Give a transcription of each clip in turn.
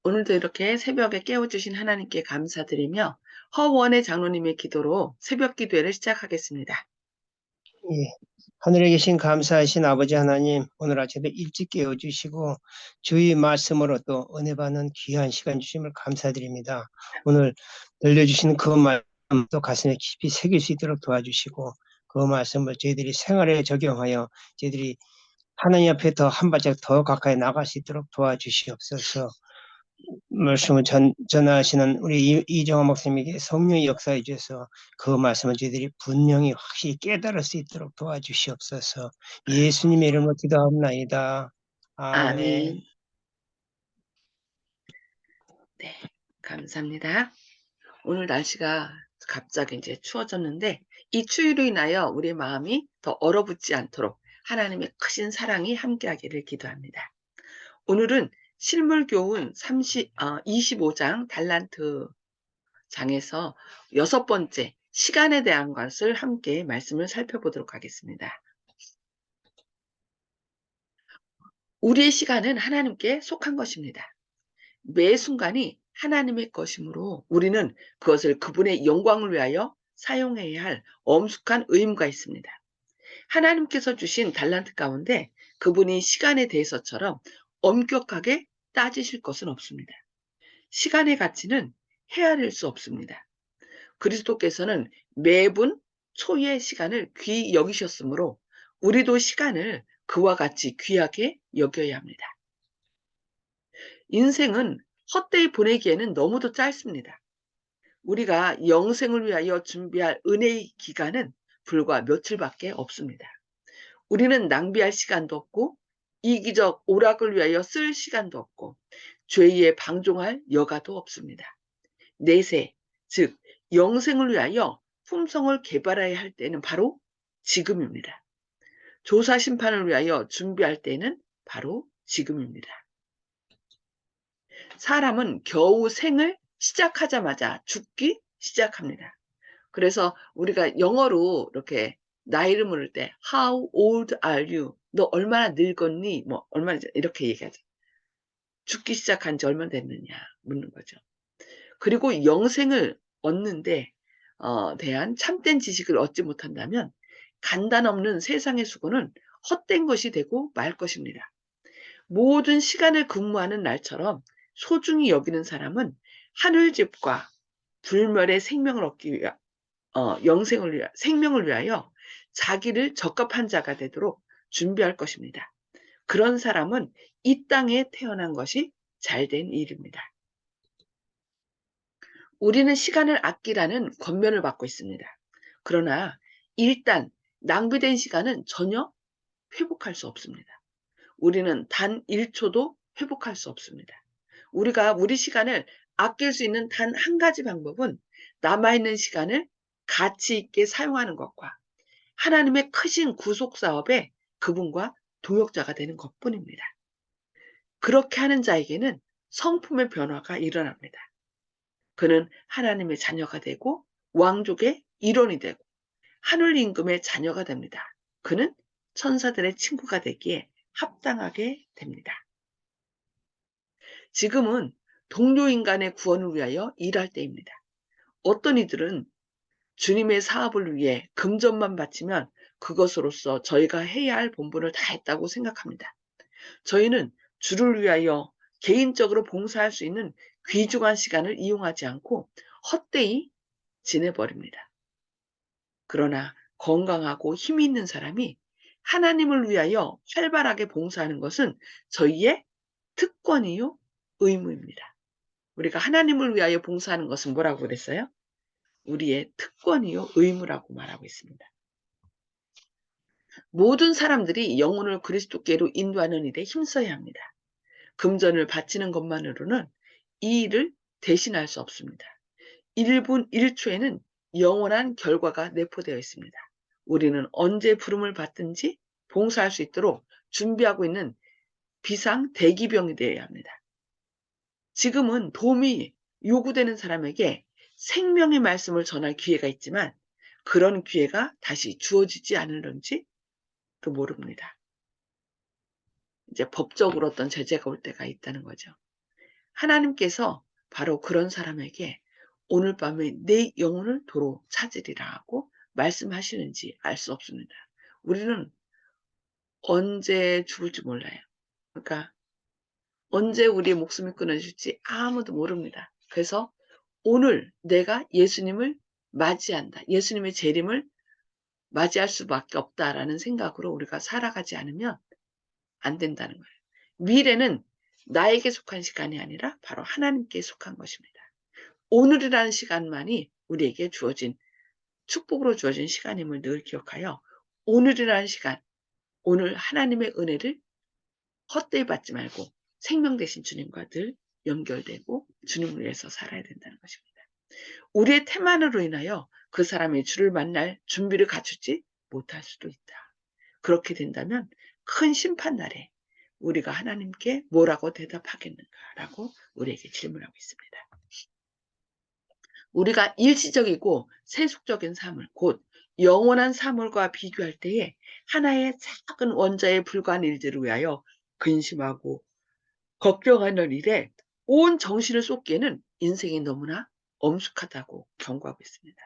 오늘도 이렇게 새벽에 깨워주신 하나님께 감사드리며 허원의 장로님의 기도로 새벽 기도회를 시작하겠습니다. 예, 하늘에 계신 감사하신 아버지 하나님, 오늘 아침에 일찍 깨워주시고 주의 말씀으로 또 은혜 받는 귀한 시간 주심을 감사드립니다. 오늘 들려주신 그 말씀도 가슴에 깊이 새길 수 있도록 도와주시고 그 말씀을 저희들이 생활에 적용하여 저희들이 하나님 앞에 더 한 발짝 더 가까이 나갈 수 있도록 도와주시옵소서. 말씀을 전하시는 우리 이정화 목사님에게 성령의 역사해 주셔서 그 말씀을 저희들이 분명히 확실히 깨달을 수 있도록 도와주시옵소서. 예수님의 이름으로 기도합나이다. 아멘. 아멘. 네, 감사합니다. 오늘 날씨가 갑자기 이제 추워졌는데 이 추위로 인하여 우리의 마음이 더 얼어붙지 않도록 하나님의 크신 사랑이 함께하기를 기도합니다. 오늘은 실물교훈 25장 달란트 장에서 6번째 시간에 대한 것을 함께 말씀을 살펴보도록 하겠습니다. 우리의 시간은 하나님께 속한 것입니다. 매 순간이 하나님의 것이므로 우리는 그것을 그분의 영광을 위하여 사용해야 할 엄숙한 의무가 있습니다. 하나님께서 주신 달란트 가운데 그분이 시간에 대해서처럼 엄격하게 따지실 것은 없습니다. 시간의 가치는 헤아릴 수 없습니다. 그리스도께서는 매분 초의 시간을 귀히 여기셨으므로 우리도 시간을 그와 같이 귀하게 여겨야 합니다. 인생은 헛되이 보내기에는 너무도 짧습니다. 우리가 영생을 위하여 준비할 은혜의 기간은 불과 며칠밖에 없습니다. 우리는 낭비할 시간도 없고 이기적 오락을 위하여 쓸 시간도 없고 죄에 방종할 여가도 없습니다. 내세, 즉 영생을 위하여 품성을 개발해야 할 때는 바로 지금입니다. 조사 심판을 위하여 준비할 때는 바로 지금입니다. 사람은 겨우 생을 시작하자마자 죽기 시작합니다. 그래서 우리가 영어로 이렇게 나이를 물을 때 How old are you? 너 얼마나 늙었니? 뭐 얼마나 이렇게 얘기하죠. 죽기 시작한 지 얼마나 됐느냐 묻는 거죠. 그리고 영생을 얻는데 대한 참된 지식을 얻지 못한다면 간단 없는 세상의 수고는 헛된 것이 되고 말 것입니다. 모든 시간을 근무하는 날처럼 소중히 여기는 사람은 하늘집과 불멸의 생명을 얻기 위하 생명을 위하여 자기를 적합한 자가 되도록 준비할 것입니다. 그런 사람은 이 땅에 태어난 것이 잘된 일입니다. 우리는 시간을 아끼라는 권면을 받고 있습니다. 그러나 일단 낭비된 시간은 전혀 회복할 수 없습니다. 우리는 단 1초도 회복할 수 없습니다. 우리가 우리 시간을 아낄 수 있는 단 한 가지 방법은 남아있는 시간을 가치 있게 사용하는 것과 하나님의 크신 구속 사업에 그분과 동역자가 되는 것뿐입니다. 그렇게 하는 자에게는 성품의 변화가 일어납니다. 그는 하나님의 자녀가 되고 왕족의 일원이 되고 하늘 임금의 자녀가 됩니다. 그는 천사들의 친구가 되기에 합당하게 됩니다. 지금은 동료 인간의 구원을 위하여 일할 때입니다. 어떤 이들은 주님의 사업을 위해 금전만 바치면 그것으로서 저희가 해야 할 본분을 다 했다고 생각합니다. 저희는 주를 위하여 개인적으로 봉사할 수 있는 귀중한 시간을 이용하지 않고 헛되이 지내버립니다. 그러나 건강하고 힘이 있는 사람이 하나님을 위하여 활발하게 봉사하는 것은 저희의 특권이요 의무입니다. 우리가 하나님을 위하여 봉사하는 것은 뭐라고 그랬어요? 우리의 특권이요 의무라고 말하고 있습니다. 모든 사람들이 영혼을 그리스도께로 인도하는 일에 힘써야 합니다. 금전을 바치는 것만으로는 이 일을 대신할 수 없습니다. 1분 1초에는 영원한 결과가 내포되어 있습니다. 우리는 언제 부름을 받든지 봉사할 수 있도록 준비하고 있는 비상 대기병이 되어야 합니다. 지금은 도움이 요구되는 사람에게 생명의 말씀을 전할 기회가 있지만 그런 기회가 다시 주어지지 않을런지 또 모릅니다. 이제 법적으로 어떤 제재가 올 때가 있다는 거죠. 하나님께서 바로 그런 사람에게 오늘 밤에 내 영혼을 도로 찾으리라 하고 말씀하시는지 알 수 없습니다. 우리는 언제 죽을지 몰라요. 그러니까 언제 우리의 목숨이 끊어질지 아무도 모릅니다. 그래서 오늘 내가 예수님을 맞이한다. 예수님의 재림을 맞이할 수밖에 없다라는 생각으로 우리가 살아가지 않으면 안 된다는 거예요. 미래는 나에게 속한 시간이 아니라 바로 하나님께 속한 것입니다. 오늘이라는 시간만이 우리에게 주어진 축복으로 주어진 시간임을 늘 기억하여 오늘이라는 시간, 오늘 하나님의 은혜를 헛되이 받지 말고 생명 되신 주님과 늘 연결되고 주님을 위해서 살아야 된다는 것입니다. 우리의 태만으로 인하여 그 사람이 주를 만날 준비를 갖추지 못할 수도 있다. 그렇게 된다면 큰 심판 날에 우리가 하나님께 뭐라고 대답하겠는가라고 우리에게 질문하고 있습니다. 우리가 일시적이고 세속적인 삶을 곧 영원한 삶과 비교할 때에 하나의 작은 원자에 불과한 일들을 위하여 근심하고 걱정하는 일에 온 정신을 쏟기에는 인생이 너무나 엄숙하다고 경고하고 있습니다.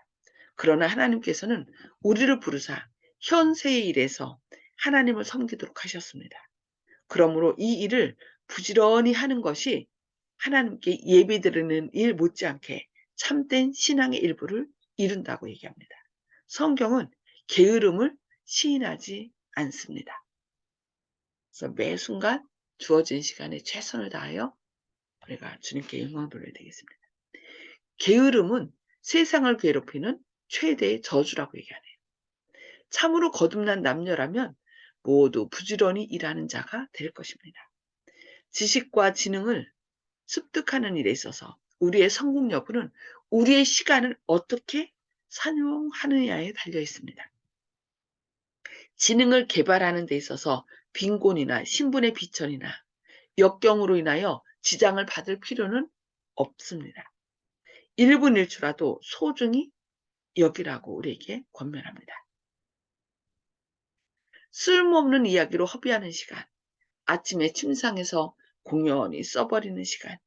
그러나 하나님께서는 우리를 부르사 현세의 일에서 하나님을 섬기도록 하셨습니다. 그러므로 이 일을 부지런히 하는 것이 하나님께 예배드리는 일 못지않게 참된 신앙의 일부를 이룬다고 얘기합니다. 성경은 게으름을 시인하지 않습니다. 그래서 매 순간 주어진 시간에 최선을 다하여 우리가 주님께 영광 돌려야 되겠습니다. 게으름은 세상을 괴롭히는 최대의 저주라고 얘기하네요. 참으로 거듭난 남녀라면 모두 부지런히 일하는 자가 될 것입니다. 지식과 지능을 습득하는 일에 있어서 우리의 성공 여부는 우리의 시간을 어떻게 사용하느냐에 달려 있습니다. 지능을 개발하는 데 있어서 빈곤이나 신분의 비천이나 역경으로 인하여 지장을 받을 필요는 없습니다. 1분 1초라도 소중히 여기라고 우리에게 권면합니다. 쓸모없는 이야기로 허비하는 시간, 아침에 침상에서 공연히 써버리는 시간,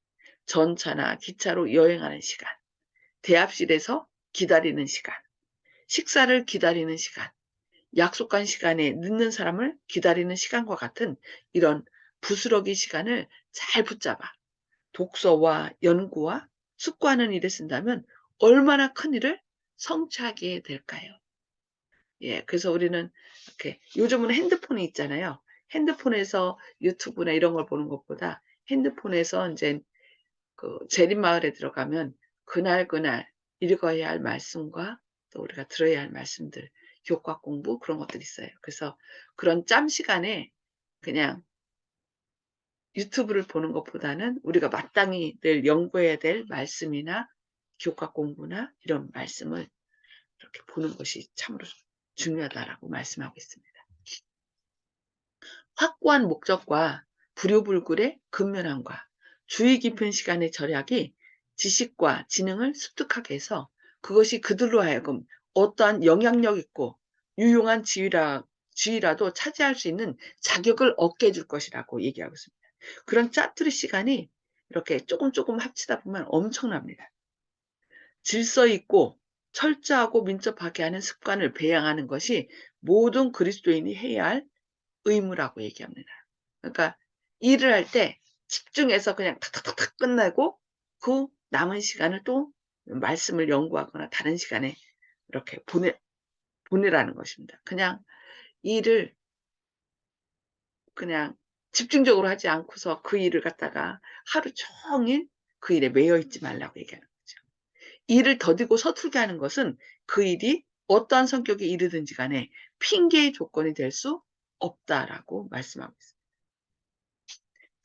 전차나 기차로 여행하는 시간, 대합실에서 기다리는 시간, 식사를 기다리는 시간, 약속한 시간에 늦는 사람을 기다리는 시간과 같은 이런 부스러기 시간을 잘 붙잡아 독서와 연구와 숙고하는 일에 쓴다면 얼마나 큰 일을 성취하게 될까요? 예, 그래서 우리는 이렇게 요즘은 핸드폰이 있잖아요. 핸드폰에서 유튜브나 이런 걸 보는 것보다 핸드폰에서 이제 그 재림마을에 들어가면 그날 읽어야 할 말씀과 또 우리가 들어야 할 말씀들, 교과 공부 그런 것들이 있어요. 그래서 그런 짬 시간에 그냥 유튜브를 보는 것보다는 우리가 마땅히 늘 연구해야 될 말씀이나 교과 공부나 이런 말씀을 이렇게 보는 것이 참으로 중요하다라고 말씀하고 있습니다. 확고한 목적과 불효불굴의 근면함과 주의 깊은 시간의 절약이 지식과 지능을 습득하게 해서 그것이 그들로 하여금 어떠한 영향력 있고 유용한 지위라도 차지할 수 있는 자격을 얻게 해줄 것이라고 얘기하고 있습니다. 그런 짜투리 시간이 이렇게 조금 합치다 보면 엄청납니다. 질서 있고 철저하고 민첩하게 하는 습관을 배양하는 것이 모든 그리스도인이 해야 할 의무라고 얘기합니다. 그러니까 일을 할 때 집중해서 그냥 탁탁탁탁 끝내고 그 남은 시간을 또 말씀을 연구하거나 다른 시간에 이렇게 보내라는 것입니다. 그냥 일을 그냥 집중적으로 하지 않고서 그 일을 갖다가 하루 종일 그 일에 매여 있지 말라고 얘기하는 거죠. 일을 더디고 서툴게 하는 것은 그 일이 어떠한 성격에 이르든지 간에 핑계의 조건이 될 수 없다라고 말씀하고 있습니다.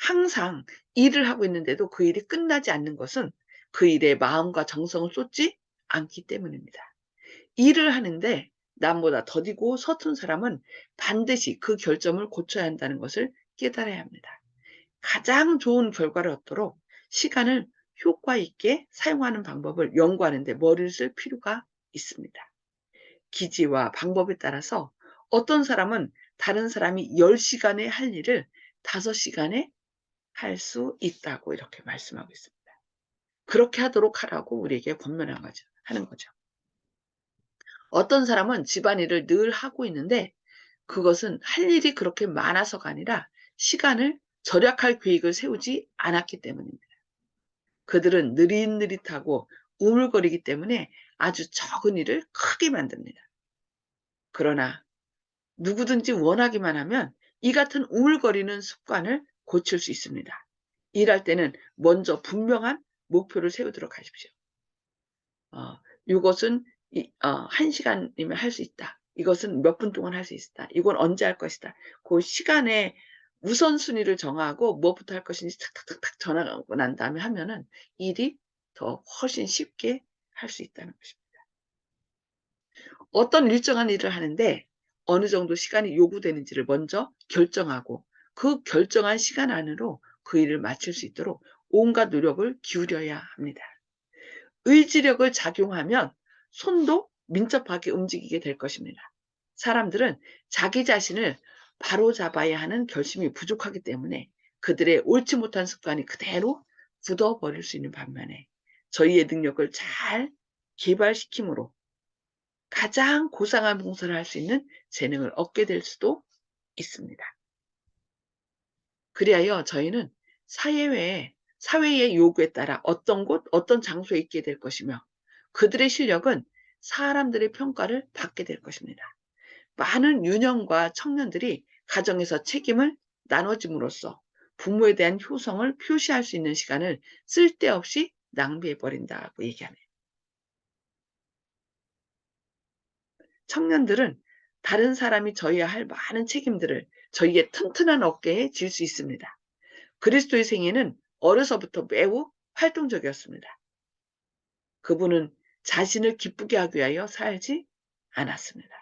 항상 일을 하고 있는데도 그 일이 끝나지 않는 것은 그 일에 마음과 정성을 쏟지 않기 때문입니다. 일을 하는데 남보다 더디고 서툰 사람은 반드시 그 결점을 고쳐야 한다는 것을 깨달아야 합니다. 가장 좋은 결과를 얻도록 시간을 효과 있게 사용하는 방법을 연구하는 데 머리를 쓸 필요가 있습니다. 기지와 방법에 따라서 어떤 사람은 다른 사람이 10시간에 할 일을 5시간에 할 수 있다고 이렇게 말씀하고 있습니다. 그렇게 하도록 하라고 우리에게 하는 거죠. 어떤 사람은 집안일을 늘 하고 있는데 그것은 할 일이 그렇게 많아서가 아니라 시간을 절약할 계획을 세우지 않았기 때문입니다. 그들은 느릿느릿하고 우물거리기 때문에 아주 적은 일을 크게 만듭니다. 그러나 누구든지 원하기만 하면 이 같은 우물거리는 습관을 고칠 수 있습니다. 일할 때는 먼저 분명한 목표를 세우도록 하십시오. 이것은 1시간이면 할 수 있다. 이것은 몇 분 동안 할 수 있다. 이건 언제 할 것이다. 그 시간에 우선순위를 정하고 무엇부터 할 것인지 탁탁탁탁 정하고 난 다음에 하면은 일이 더 훨씬 쉽게 할 수 있다는 것입니다. 어떤 일정한 일을 하는데 어느 정도 시간이 요구되는지를 먼저 결정하고 그 결정한 시간 안으로 그 일을 마칠 수 있도록 온갖 노력을 기울여야 합니다. 의지력을 작용하면 손도 민첩하게 움직이게 될 것입니다. 사람들은 자기 자신을 바로잡아야 하는 결심이 부족하기 때문에 그들의 옳지 못한 습관이 그대로 굳어버릴 수 있는 반면에 저희의 능력을 잘 개발시킴으로 가장 고상한 봉사를 할 수 있는 재능을 얻게 될 수도 있습니다. 그리하여 저희는 사회의 요구에 따라 어떤 곳, 어떤 장소에 있게 될 것이며 그들의 실력은 사람들의 평가를 받게 될 것입니다. 많은 유년과 청년들이 가정에서 책임을 나눠짐으로써 부모에 대한 효성을 표시할 수 있는 시간을 쓸데없이 낭비해버린다고 얘기합니다. 청년들은 다른 사람이 져야 할 많은 책임들을 저희의 튼튼한 어깨에 질 수 있습니다. 그리스도의 생애는 어려서부터 매우 활동적이었습니다. 그분은 자신을 기쁘게 하기 위하여 살지 않았습니다.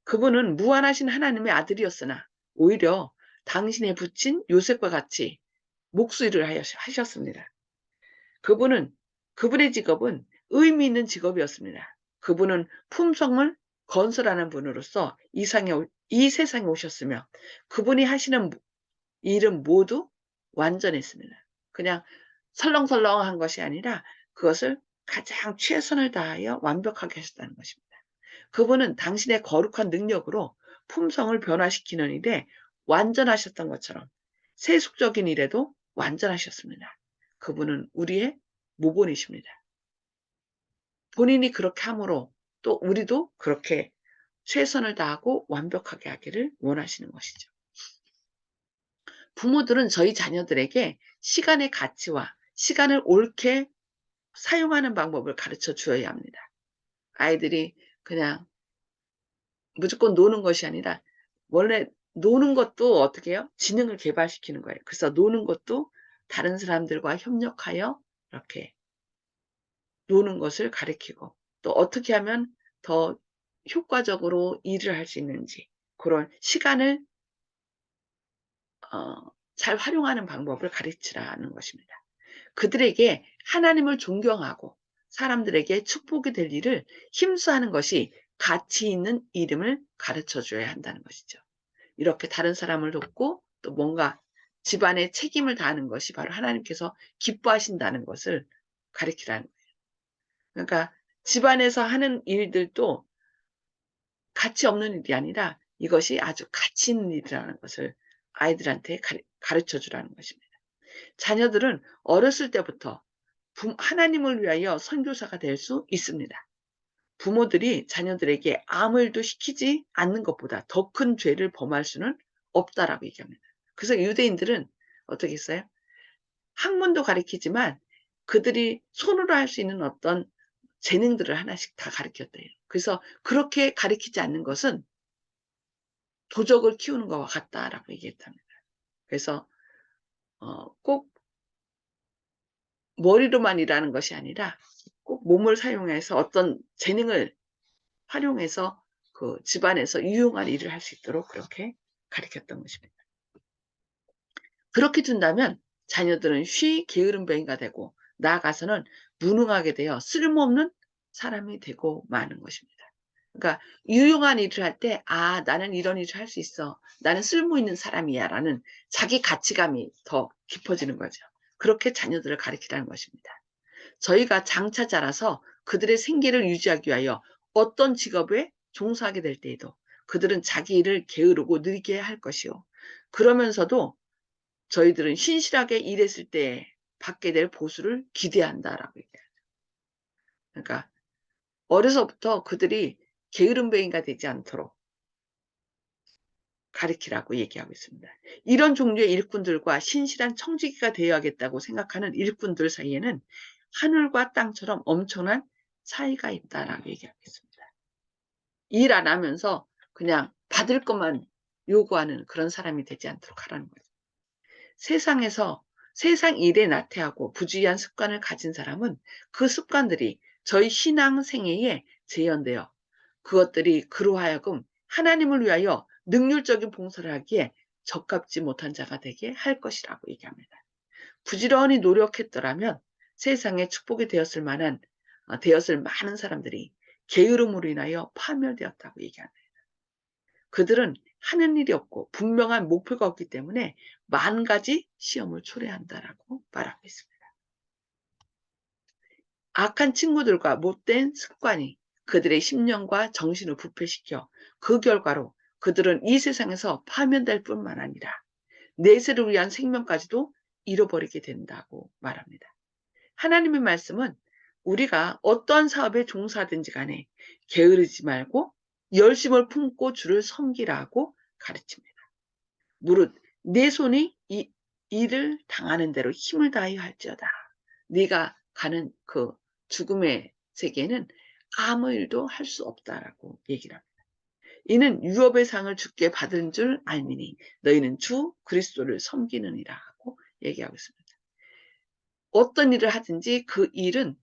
그분은 무한하신 하나님의 아들이었으나 오히려 당신의 부친 요셉과 같이 목수일을 하셨습니다. 그분의 직업은 의미 있는 직업이었습니다. 그분은 품성을 건설하는 분으로서 이 세상에 오셨으며 그분이 하시는 일은 모두 완전했습니다. 그냥 설렁설렁한 것이 아니라 그것을 가장 최선을 다하여 완벽하게 하셨다는 것입니다. 그분은 당신의 거룩한 능력으로 품성을 변화시키는 일에 완전하셨던 것처럼 세속적인 일에도 완전하셨습니다. 그분은 우리의 모본이십니다. 본인이 그렇게 함으로 또 우리도 그렇게 최선을 다하고 완벽하게 하기를 원하시는 것이죠. 부모들은 저희 자녀들에게 시간의 가치와 시간을 옳게 사용하는 방법을 가르쳐 주어야 합니다. 아이들이 그냥 무조건 노는 것이 아니라 원래 노는 것도 어떻게 해요? 지능을 개발시키는 거예요. 그래서 노는 것도 다른 사람들과 협력하여 이렇게 노는 것을 가르치고 또 어떻게 하면 더 효과적으로 일을 할 수 있는지 그런 시간을 잘 활용하는 방법을 가르치라는 것입니다. 그들에게 하나님을 존경하고 사람들에게 축복이 될 일을 힘써하는 것이 가치 있는 이름을 가르쳐 줘야 한다는 것이죠. 이렇게 다른 사람을 돕고 또 뭔가 집안의 책임을 다하는 것이 바로 하나님께서 기뻐하신다는 것을 가르치라는 거예요. 그러니까 집안에서 하는 일들도 가치 없는 일이 아니라 이것이 아주 가치 있는 일이라는 것을 아이들한테 가르쳐 주라는 것입니다. 자녀들은 어렸을 때부터 하나님을 위하여 선교사가 될 수 있습니다. 부모들이 자녀들에게 아무 일도 시키지 않는 것보다 더 큰 죄를 범할 수는 없다라고 얘기합니다. 그래서 유대인들은 어떻게 했어요? 학문도 가르치지만 그들이 손으로 할 수 있는 어떤 재능들을 하나씩 다 가르쳤대요. 그래서 그렇게 가르치지 않는 것은 도적을 키우는 것과 같다라고 얘기했답니다. 그래서 꼭 머리로만 일하는 것이 아니라 꼭 몸을 사용해서 어떤 재능을 활용해서 그 집안에서 유용한 일을 할 수 있도록 그렇게 가르쳤던 것입니다. 그렇게 둔다면 자녀들은 쉬 게으름뱅이가 되고 나아가서는 무능하게 되어 쓸모없는 사람이 되고 마는 것입니다. 그러니까 유용한 일을 할 때, 아, 나는 이런 일을 할 수 있어. 나는 쓸모 있는 사람이야. 라는 자기 가치감이 더 깊어지는 거죠. 그렇게 자녀들을 가르치라는 것입니다. 저희가 장차 자라서 그들의 생계를 유지하기 위하여 어떤 직업에 종사하게 될 때에도 그들은 자기 일을 게으르고 느리게 할 것이요. 그러면서도 저희들은 신실하게 일했을 때 받게 될 보수를 기대한다라고 얘기해요. 그러니까 어려서부터 그들이 게으름뱅이가 되지 않도록 가르치라고 얘기하고 있습니다. 이런 종류의 일꾼들과 신실한 청지기가 되어야겠다고 생각하는 일꾼들 사이에는 하늘과 땅처럼 엄청난 차이가 있다라고 얘기하고 있습니다. 일 안 하면서 그냥 받을 것만 요구하는 그런 사람이 되지 않도록 하라는 거죠. 세상 일에 나태하고 부주의한 습관을 가진 사람은 그 습관들이 저희 신앙 생애에 재현되어 그것들이 그로 하여금 하나님을 위하여 능률적인 봉사를 하기에 적합지 못한 자가 되게 할 것이라고 얘기합니다. 부지런히 노력했더라면 세상에 축복이 되었을 많은 사람들이 게으름으로 인하여 파멸되었다고 얘기합니다. 그들은 하는 일이 없고 분명한 목표가 없기 때문에 만 가지 시험을 초래한다라고 말하고 있습니다. 악한 친구들과 못된 습관이 그들의 심령과 정신을 부패시켜 그 결과로 그들은 이 세상에서 파면될 뿐만 아니라 내세를 위한 생명까지도 잃어버리게 된다고 말합니다. 하나님의 말씀은 우리가 어떠한 사업에 종사하든지 간에 게으르지 말고 열심을 품고 주를 섬기라고 가르칩니다. 무릇 내 손이 이 일을 당하는 대로 힘을 다하여 할지어다. 네가 가는 그 죽음의 세계에는 아무 일도 할 수 없다라고 얘기를 합니다. 이는 유업의 상을 주께 받은 줄 알미니 너희는 주 그리스도를 섬기느니라 하고 얘기하고 있습니다. 어떤 일을 하든지 그 일은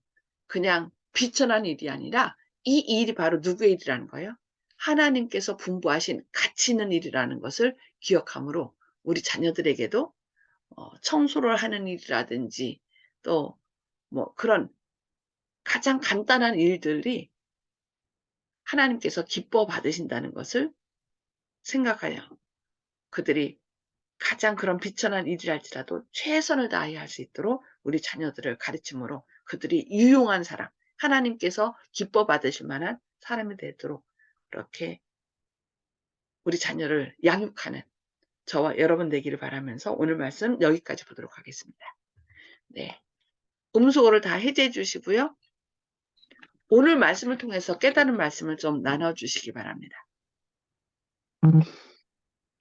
그냥 비천한 일이 아니라 이 일이 바로 누구의 일이라는 거예요? 하나님께서 분부하신 가치 있는 일이라는 것을 기억함으로 우리 자녀들에게도 청소를 하는 일이라든지 또 뭐 그런 가장 간단한 일들이 하나님께서 기뻐 받으신다는 것을 생각하여 그들이 가장 그런 비천한 일이랄지라도 최선을 다하여 할 수 있도록 우리 자녀들을 가르침으로 그들이 유용한 사람, 하나님께서 기뻐 받으실 만한 사람이 되도록 그렇게 우리 자녀를 양육하는 저와 여러분 되기를 바라면서 오늘 말씀 여기까지 보도록 하겠습니다. 네. 음소거를 다 해제해 주시고요. 오늘 말씀을 통해서 깨달은 말씀을 좀 나눠주시기 바랍니다.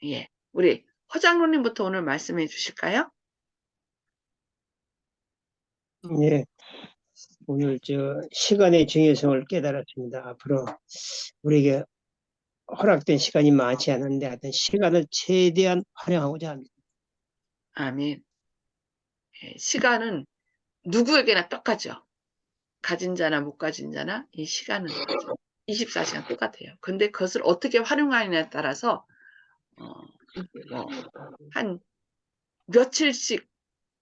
예. 우리 허장로님부터 오늘 말씀해 주실까요? 예, 오늘 시간의 중요성을 깨달았습니다. 앞으로 우리에게 허락된 시간이 많지 않은데 하여튼 시간을 최대한 활용하고자 합니다. 아멘. 예, 시간은 누구에게나 똑같죠. 가진 자나 못 가진 자나 이 시간은 24시간 똑같아요. 근데 그것을 어떻게 활용하느냐에 따라서 한 며칠씩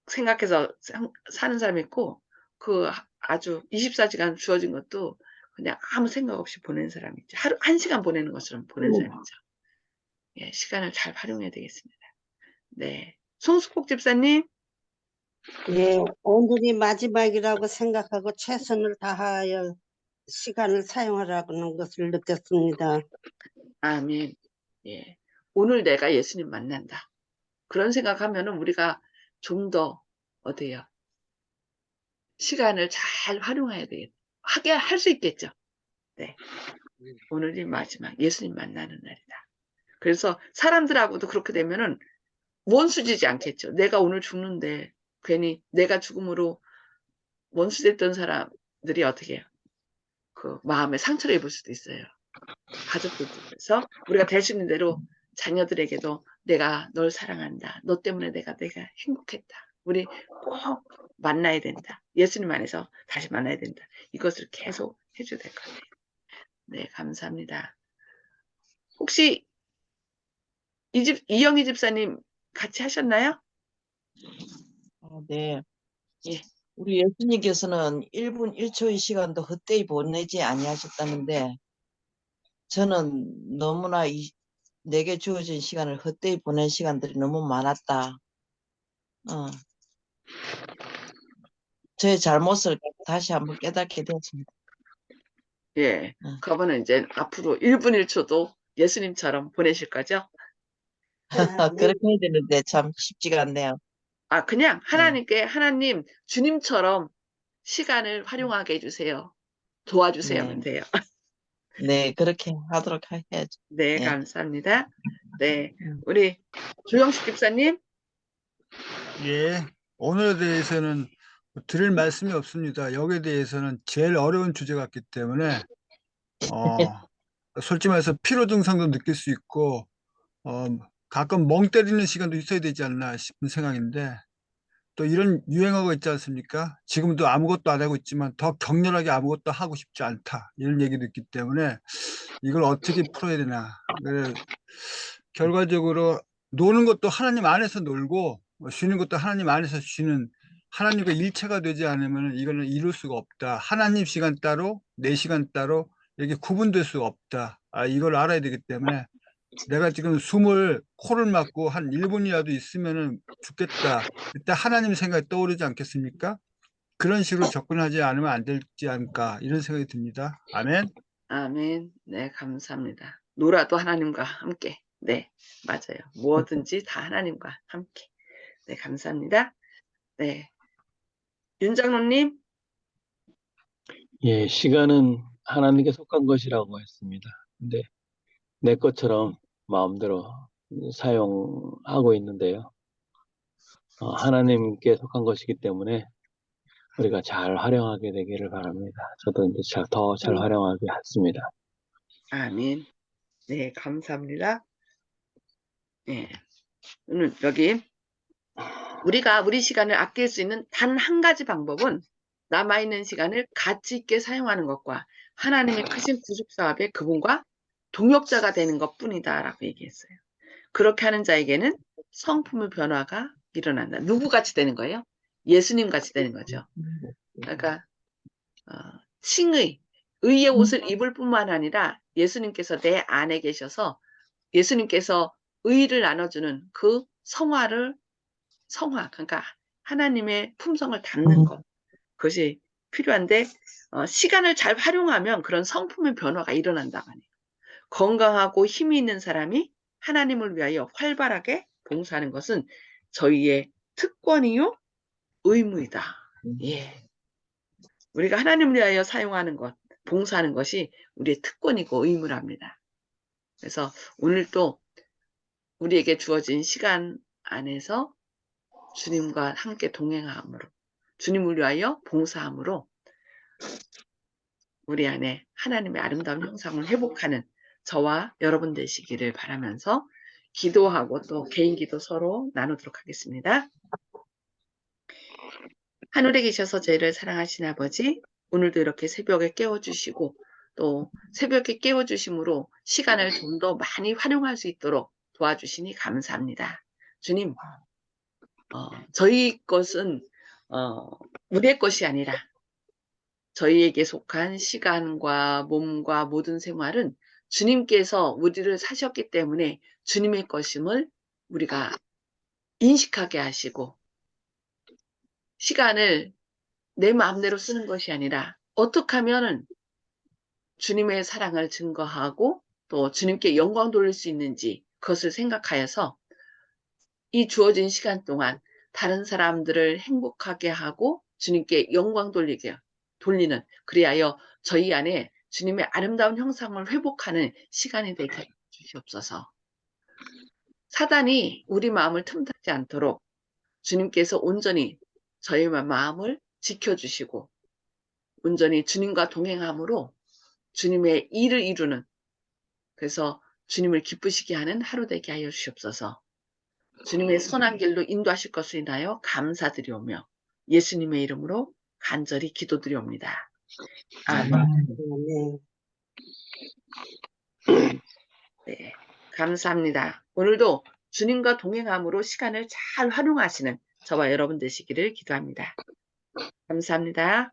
생각해서 사는 사람이 있고 그 아주 24시간 주어진 것도 그냥 아무 생각 없이 보내는 사람이 있죠. 하루 1시간 보내는 것처럼 보내는 사람이 있죠. 예, 시간을 잘 활용해야 되겠습니다. 네. 송숙복 집사님. 예, 오늘이 마지막이라고 생각하고 최선을 다하여 시간을 사용하라는 것을 느꼈습니다. 아멘. 예. 오늘 내가 예수님 만난다. 그런 생각하면은 우리가 좀 더 어때요? 시간을 잘 활용해야 되겠, 하게 할 수 있겠죠. 네. 오늘이 마지막 예수님 만나는 날이다. 그래서 사람들하고도 그렇게 되면은 원수지지 않겠죠. 내가 오늘 죽는데 괜히 내가 죽음으로 원수됐던 사람들이 어떻게 해요? 그 마음에 상처를 입을 수도 있어요. 가족들도. 그래서 우리가 될 수 있는 대로 자녀들에게도 내가 널 사랑한다. 너 때문에 내가 행복했다. 우리 꼭 만나야 된다. 예수님 안에서 다시 만나야 된다. 이것을 계속 해줘야 될 것 같아요. 네, 감사합니다. 혹시 이영희 집사님 같이 하셨나요? 네. 예. 우리 예수님께서는 1분 1초의 시간도 헛되이 보내지 아니하셨다는데 저는 너무나 내게 주어진 시간을 헛되이 보낸 시간들이 너무 많았다. 저의 잘못을 다시 한번 깨닫게 되었습니다. 예. 그거는 이제 앞으로 1분 1초도 예수님처럼 보내실 거죠? 그렇게 해야 되는데 참 쉽지가 않네요. 그냥 하나님께 하나님 주님처럼 시간을 활용하게 해주세요. 도와주세요 하면 돼요. 네, 그렇게 하도록 해야죠. 네, 예. 감사합니다. 네, 우리 조영식 집사님. 예, 오늘에 대해서는 드릴 말씀이 없습니다. 여기에 대해서는 제일 어려운 주제 같기 때문에 솔직히 말해서 피로 증상도 느낄 수 있고 가끔 멍 때리는 시간도 있어야 되지 않나 싶은 생각인데, 또 이런 유행어가 있지 않습니까? 지금도 아무것도 안 하고 있지만 더 격렬하게 아무것도 하고 싶지 않다, 이런 얘기도 있기 때문에 이걸 어떻게 풀어야 되나. 결과적으로 노는 것도 하나님 안에서 놀고 쉬는 것도 하나님 안에서 쉬는, 하나님과 일체가 되지 않으면 이거는 이룰 수가 없다. 하나님 시간 따로 내 시간 따로 이렇게 구분될 수가 없다. 이걸 알아야 되기 때문에 내가 지금 코를 막고 한 1분이라도 있으면은 죽겠다, 그때 하나님 생각이 떠오르지 않겠습니까? 그런 식으로 접근하지 않으면 안 되지 않을까, 이런 생각이 듭니다. 아멘. 아멘. 네, 감사합니다. 놀아도 하나님과 함께. 네, 맞아요. 뭐든지 다 하나님과 함께. 네, 감사합니다. 네, 윤 장로님. 예, 시간은 하나님께 속한 것이라고 했습니다. 근데 내 것처럼 마음대로 사용하고 있는데요. 하나님께 속한 것이기 때문에 우리가 잘 활용하게 되기를 바랍니다. 저도 이제 더 잘 활용하게 했습니다. 아멘. 네, 감사합니다. 네, 오늘 여기 우리가 우리 시간을 아낄 수 있는 단 한 가지 방법은 남아있는 시간을 가치 있게 사용하는 것과 하나님의 크신 구속 사업의 그분과 동역자가 되는 것뿐이다 라고 얘기했어요. 그렇게 하는 자에게는 성품의 변화가 일어난다. 누구같이 되는 거예요? 예수님 같이 되는 거죠. 그러니까 의의 옷을 입을 뿐만 아니라 예수님께서 내 안에 계셔서 예수님께서 의를 나눠주는 그 성화, 그러니까 하나님의 품성을 담는 것, 그것이 필요한데 시간을 잘 활용하면 그런 성품의 변화가 일어난다고 하네요. 건강하고 힘이 있는 사람이 하나님을 위하여 활발하게 봉사하는 것은 저희의 특권이요 의무이다. 예, 우리가 하나님을 위하여 사용하는 것, 봉사하는 것이 우리의 특권이고 의무랍니다. 그래서 오늘도 우리에게 주어진 시간 안에서 주님과 함께 동행함으로, 주님을 위하여 봉사함으로 우리 안에 하나님의 아름다운 형상을 회복하는 저와 여러분 되시기를 바라면서 기도하고 또 개인 기도 서로 나누도록 하겠습니다. 하늘에 계셔서 저희를 사랑하신 아버지, 오늘도 이렇게 새벽에 깨워주시고 또 새벽에 깨워주심으로 시간을 좀 더 많이 활용할 수 있도록 도와주시니 감사합니다. 주님, 저희 것은 우리의 것이 아니라 저희에게 속한 시간과 몸과 모든 생활은 주님께서 우리를 사셨기 때문에 주님의 것임을 우리가 인식하게 하시고 시간을 내 마음대로 쓰는 것이 아니라 어떻게 하면 주님의 사랑을 증거하고 또 주님께 영광 돌릴 수 있는지 그것을 생각하여서 이 주어진 시간 동안 다른 사람들을 행복하게 하고 주님께 영광 돌리는, 그리하여 저희 안에 주님의 아름다운 형상을 회복하는 시간이 되게 주시옵소서. 사단이 우리 마음을 틈타지 않도록 주님께서 온전히 저희 마음을 지켜주시고 온전히 주님과 동행함으로 주님의 일을 이루는, 그래서 주님을 기쁘시게 하는 하루 되게 하여 주시옵소서. 주님의 선한 길로 인도하실 것을 인하여 감사드리오며 예수님의 이름으로 간절히 기도드리옵니다. 아멘. 네, 감사합니다. 오늘도 주님과 동행함으로 시간을 잘 활용하시는 저와 여러분 되시기를 기도합니다. 감사합니다.